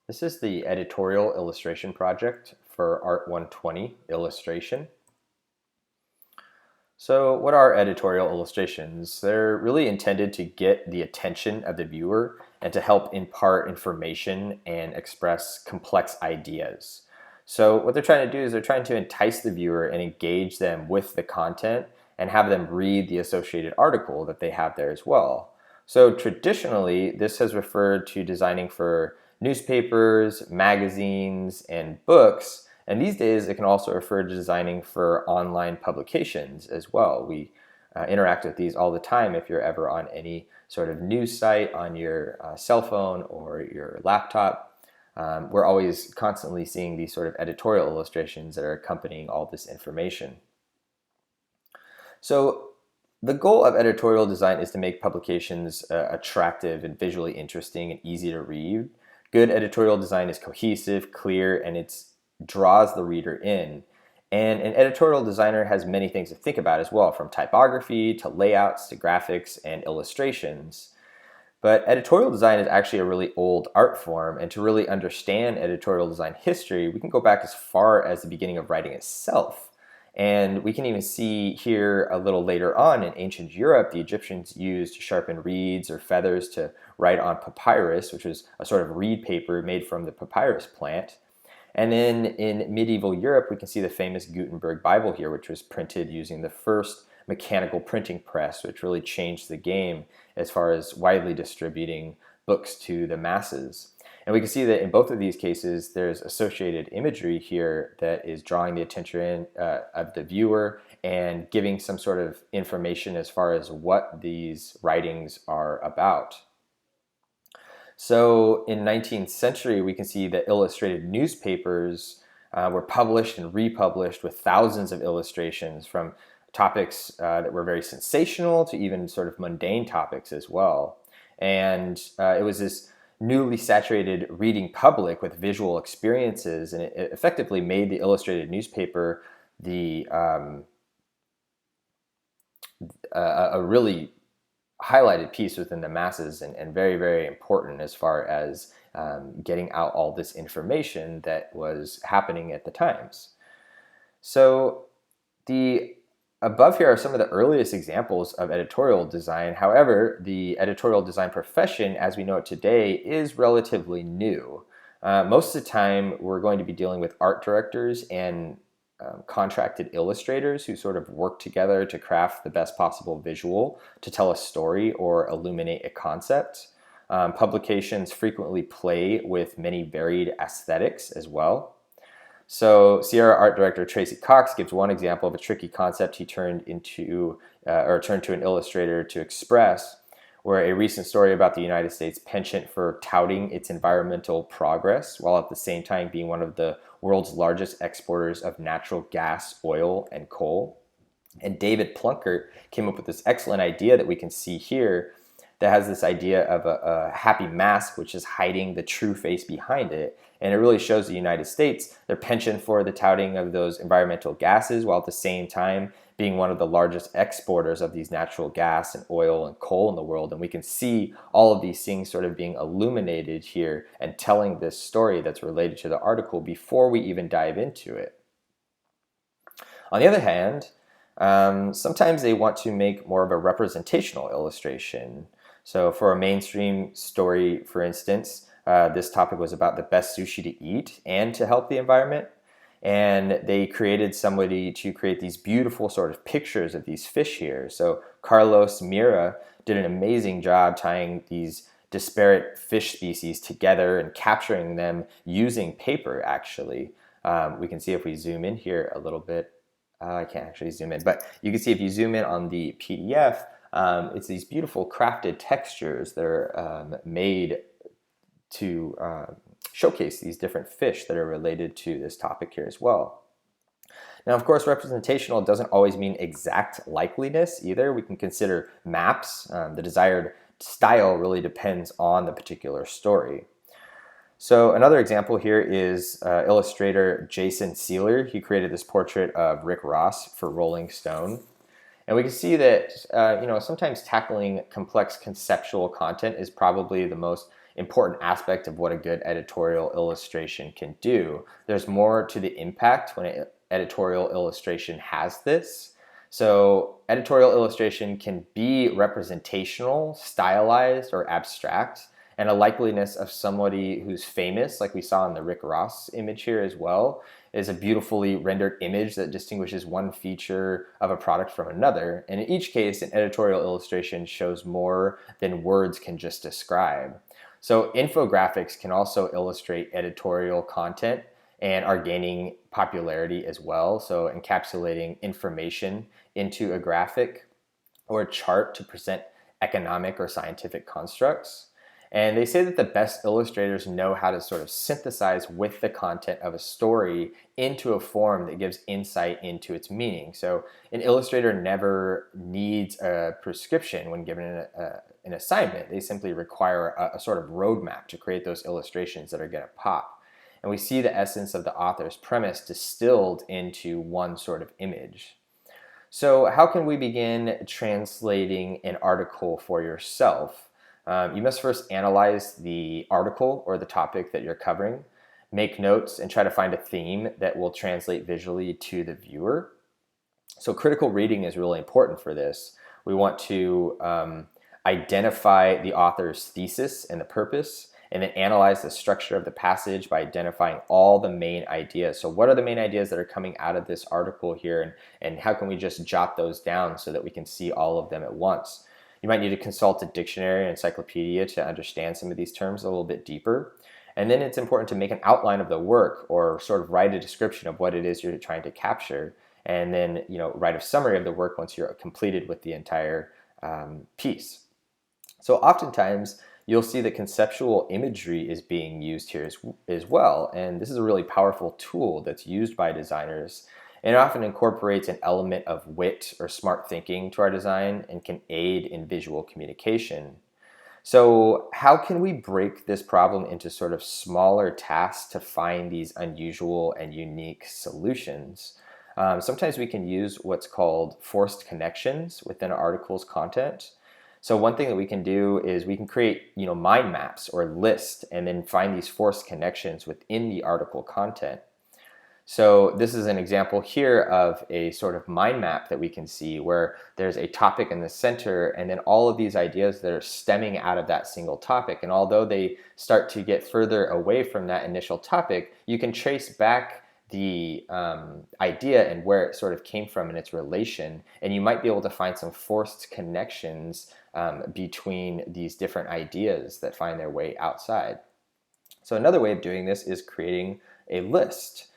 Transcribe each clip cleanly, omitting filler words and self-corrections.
This is the editorial illustration project for Art 120 illustration. So what are editorial illustrations? They're really intended to get the attention of the viewer and to help impart information and express complex ideas. So what they're trying to do is they're trying to entice the viewer and engage them with the content and have them read the associated article that they have there as well. So traditionally, this has referred to designing for newspapers, magazines, and books. And these days, it can also refer to designing for online publications as well. We interact with these all the time if you're ever on any sort of news site on your cell phone or your laptop. We're always constantly seeing these sort of editorial illustrations that are accompanying all this information. So the goal of editorial design is to make publications attractive and visually interesting and easy to read. Good editorial design is cohesive, clear, and it draws the reader in. And an editorial designer has many things to think about as well, from typography to layouts to graphics and illustrations. But editorial design is actually a really old art form, and to really understand editorial design history, we can go back as far as the beginning of writing itself. And we can even see here a little later on in ancient Europe, the Egyptians used to sharpen reeds or feathers to write on papyrus, which was a sort of reed paper made from the papyrus plant. And then in medieval Europe, we can see the famous Gutenberg Bible here, which was printed using the first mechanical printing press, which really changed the game as far as widely distributing books to the masses. And we can see that in both of these cases, there's associated imagery here that is drawing the attention of the viewer and giving some sort of information as far as what these writings are about. So in 19th century, we can see that illustrated newspapers were published and republished with thousands of illustrations from topics that were very sensational to even sort of mundane topics as well. And it was this newly saturated reading public with visual experiences, and it effectively made the illustrated newspaper a really highlighted piece within the masses and very, very important as far as getting out all this information that was happening at the times. So the above here are some of the earliest examples of editorial design. However, the editorial design profession, as we know it today, is relatively new. Most of the time, we're going to be dealing with art directors and contracted illustrators who sort of work together to craft the best possible visual to tell a story or illuminate a concept. Publications frequently play with many varied aesthetics as well. So Sierra art director Tracy Cox gives one example of a tricky concept he turned to an illustrator to express, where a recent story about the United States penchant for touting its environmental progress while at the same time being one of the world's largest exporters of natural gas, oil, and coal. And David Plunkett came up with this excellent idea that we can see here that has this idea of a happy mask, which is hiding the true face behind it. And it really shows the United States, their penchant for the touting of those environmental gases, while at the same time being one of the largest exporters of these natural gas and oil and coal in the world. And we can see all of these things sort of being illuminated here and telling this story that's related to the article before we even dive into it. On the other hand, sometimes they want to make more of a representational illustration. So for a mainstream story, for instance, this topic was about the best sushi to eat and to help the environment. And they created somebody to create these beautiful sort of pictures of these fish here. So Carlos Mira did an amazing job tying these disparate fish species together and capturing them using paper, actually. We can see if we zoom in here a little bit. I can't actually zoom in, but you can see if you zoom in on the PDF, it's these beautiful crafted textures that are made to showcase these different fish that are related to this topic here as well. Now, of course, representational doesn't always mean exact likeliness either. We can consider maps. The desired style really depends on the particular story. So another example here is illustrator Jason Sealer. He created this portrait of Rick Ross for Rolling Stone. And we can see that sometimes tackling complex conceptual content is probably the most important aspect of what a good editorial illustration can do. There's more to the impact when an editorial illustration has this. So editorial illustration can be representational, stylized, or abstract, and a likeliness of somebody who's famous, like we saw in the Rick Ross image here as well, is a beautifully rendered image that distinguishes one feature of a product from another. And in each case, an editorial illustration shows more than words can just describe. So infographics can also illustrate editorial content and are gaining popularity as well. So encapsulating information into a graphic or a chart to present economic or scientific constructs. And they say that the best illustrators know how to sort of synthesize with the content of a story into a form that gives insight into its meaning. So an illustrator never needs a prescription when given an assignment. They simply require a sort of roadmap to create those illustrations that are going to pop. And we see the essence of the author's premise distilled into one sort of image. So how can we begin translating an article for yourself? You must first analyze the article or the topic that you're covering, make notes, and try to find a theme that will translate visually to the viewer. So critical reading is really important for this. We want to identify the author's thesis and the purpose, and then analyze the structure of the passage by identifying all the main ideas. So what are the main ideas that are coming out of this article here, and how can we just jot those down so that we can see all of them at once? You might need to consult a dictionary or encyclopedia to understand some of these terms a little bit deeper. And then it's important to make an outline of the work, or sort of write a description of what it is you're trying to capture, and then write a summary of the work once you're completed with the entire piece. So oftentimes you'll see that conceptual imagery is being used here as well, and this is a really powerful tool that's used by designers. And it often incorporates an element of wit or smart thinking to our design and can aid in visual communication. So how can we break this problem into sort of smaller tasks to find these unusual and unique solutions? Sometimes we can use what's called forced connections within an article's content. So one thing that we can do is we can create mind maps or lists and then find these forced connections within the article content. So this is an example here of a sort of mind map that we can see where there's a topic in the center and then all of these ideas that are stemming out of that single topic. And although they start to get further away from that initial topic, you can trace back the idea and where it sort of came from and its relation. And you might be able to find some forced connections between these different ideas that find their way outside. So another way of doing this is creating a list.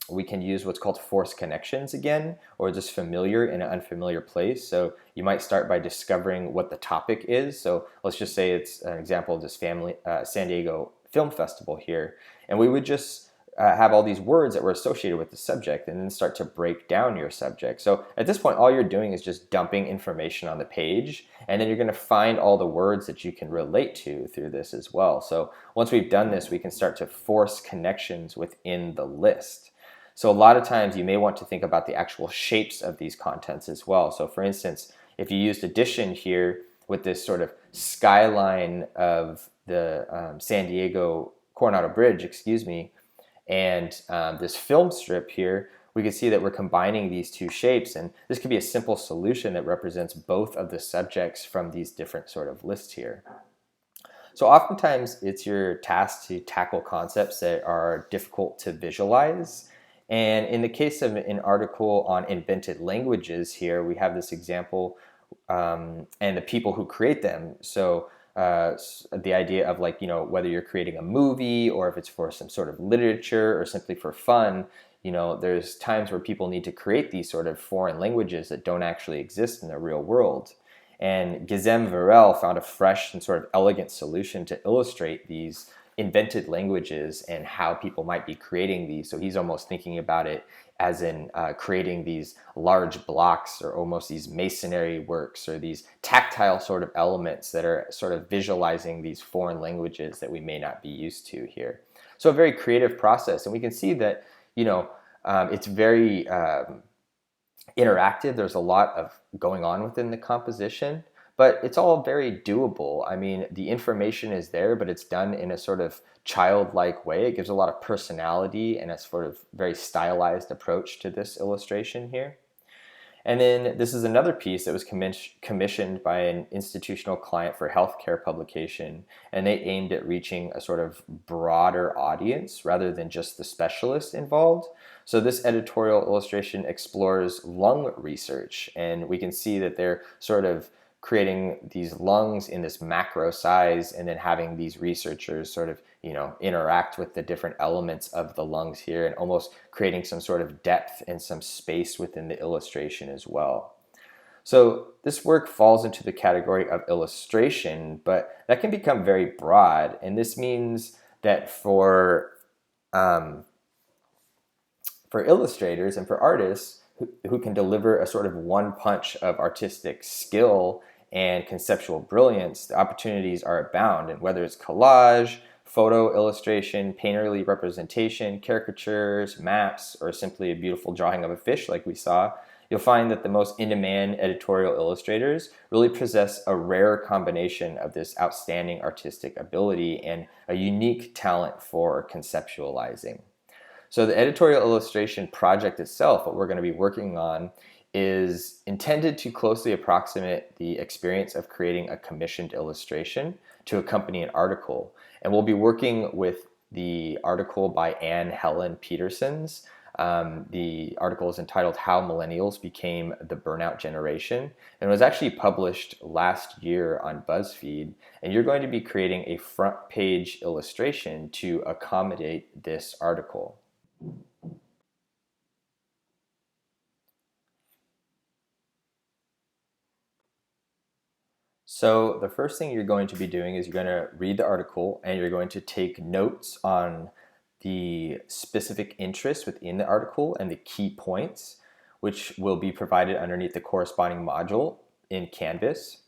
We can use what's called forced connections again, or just familiar in an unfamiliar place. So you might start by discovering what the topic is. So let's just say it's an example of this San Diego Film Festival here. And we would just have all these words that were associated with the subject and then start to break down your subject. So at this point, all you're doing is just dumping information on the page, and then you're going to find all the words that you can relate to through this as well. So once we've done this, we can start to force connections within the list. So a lot of times you may want to think about the actual shapes of these contents as well. So for instance, if you used addition here with this sort of skyline of the San Diego Coronado Bridge, and this film strip here, we can see that we're combining these two shapes, and this could be a simple solution that represents both of the subjects from these different sort of lists here. So oftentimes it's your task to tackle concepts that are difficult to visualize. And in the case of an article on invented languages here, we have this example and the people who create them. So the idea of whether you're creating a movie or if it's for some sort of literature or simply for fun, there's times where people need to create these sort of foreign languages that don't actually exist in the real world. And Gizem Varel found a fresh and sort of elegant solution to illustrate these invented languages and how people might be creating these. So he's almost thinking about it as in creating these large blocks or almost these masonry works or these tactile sort of elements that are sort of visualizing these foreign languages that we may not be used to here. So a very creative process, and we can see that it's very interactive. There's a lot of going on within the composition, but it's all very doable. I mean, the information is there, but it's done in a sort of childlike way. It gives a lot of personality and a sort of very stylized approach to this illustration here. And then this is another piece that was commissioned by an institutional client for healthcare publication, and they aimed at reaching a sort of broader audience rather than just the specialists involved. So this editorial illustration explores lung research, and we can see that they're sort of creating these lungs in this macro size and then having these researchers sort of interact with the different elements of the lungs here and almost creating some sort of depth and some space within the illustration as well. So this work falls into the category of illustration, but that can become very broad, and this means that for illustrators and for artists who can deliver a sort of one punch of artistic skill and conceptual brilliance, the opportunities are abound. And whether it's collage, photo illustration, painterly representation, caricatures, maps, or simply a beautiful drawing of a fish like we saw, you'll find that the most in-demand editorial illustrators really possess a rare combination of this outstanding artistic ability and a unique talent for conceptualizing. So the editorial illustration project itself, what we're going to be working on, is intended to closely approximate the experience of creating a commissioned illustration to accompany an article. And we'll be working with the article by Anne Helen Petersons. The article is entitled How Millennials Became the Burnout Generation, and it was actually published last year on BuzzFeed. And you're going to be creating a front page illustration to accommodate this article. So the first thing you're going to be doing is you're going to read the article and you're going to take notes on the specific interests within the article and the key points, which will be provided underneath the corresponding module in Canvas.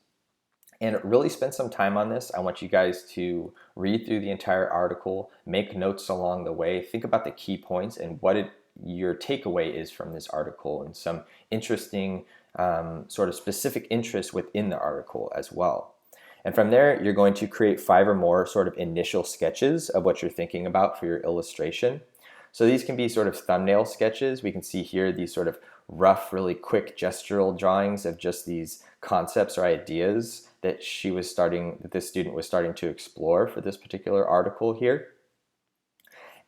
And really spend some time on this. I want you guys to read through the entire article, make notes along the way, think about the key points and what your takeaway is from this article and some interesting sort of specific interests within the article as well. And from there, you're going to create 5 or more sort of initial sketches of what you're thinking about for your illustration. So these can be sort of thumbnail sketches. We can see here these sort of rough, really quick gestural drawings of just these concepts or ideas that this student was starting to explore for this particular article here.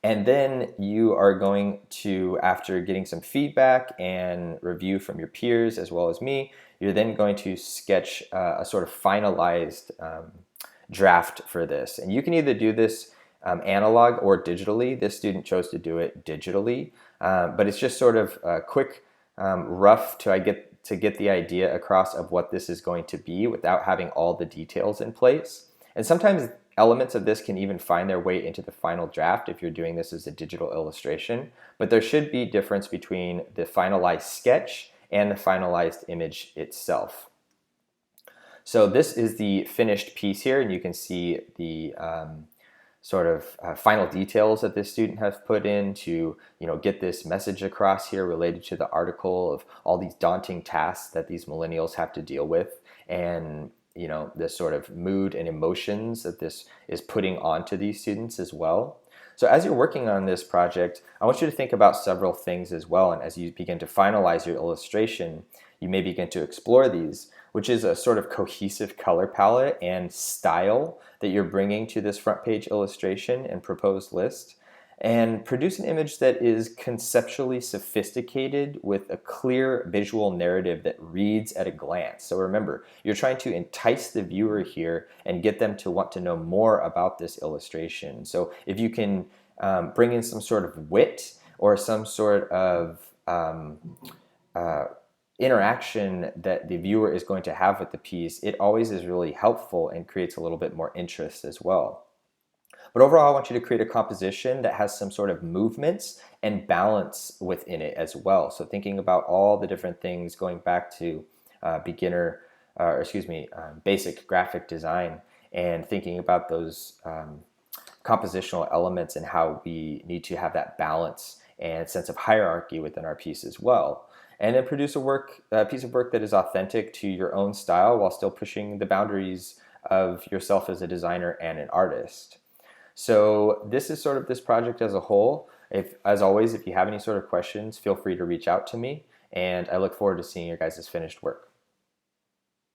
And then you are going to, after getting some feedback and review from your peers as well as me, you're then going to sketch a sort of finalized draft for this. And you can either do this analog or digitally. This student chose to do it digitally, but it's just sort of a quick rough to get the idea across of what this is going to be without having all the details in place. And sometimes elements of this can even find their way into the final draft if you're doing this as a digital illustration, but there should be difference between the finalized sketch and the finalized image itself. So this is the finished piece here, and you can see the sort of final details that this student has put in to get this message across here related to the article of all these daunting tasks that these millennials have to deal with, and this sort of mood and emotions that this is putting onto these students as well. So as you're working on this project, I want you to think about several things as well, and as you begin to finalize your illustration, you may begin to explore these, which is a sort of cohesive color palette and style that you're bringing to this front page illustration and proposed list, and produce an image that is conceptually sophisticated with a clear visual narrative that reads at a glance. So remember, you're trying to entice the viewer here and get them to want to know more about this illustration. So if you can bring in some sort of wit or some sort of interaction that the viewer is going to have with the piece, it always is really helpful and creates a little bit more interest as well. But overall, I want you to create a composition that has some sort of movements and balance within it as well. So thinking about all the different things, going back to basic graphic design, and thinking about those compositional elements and how we need to have that balance and sense of hierarchy within our piece as well. and then produce a piece of work that is authentic to your own style while still pushing the boundaries of yourself as a designer and an artist. So this is sort of this project as a whole. As always, if you have any sort of questions, feel free to reach out to me, and I look forward to seeing your guys' finished work.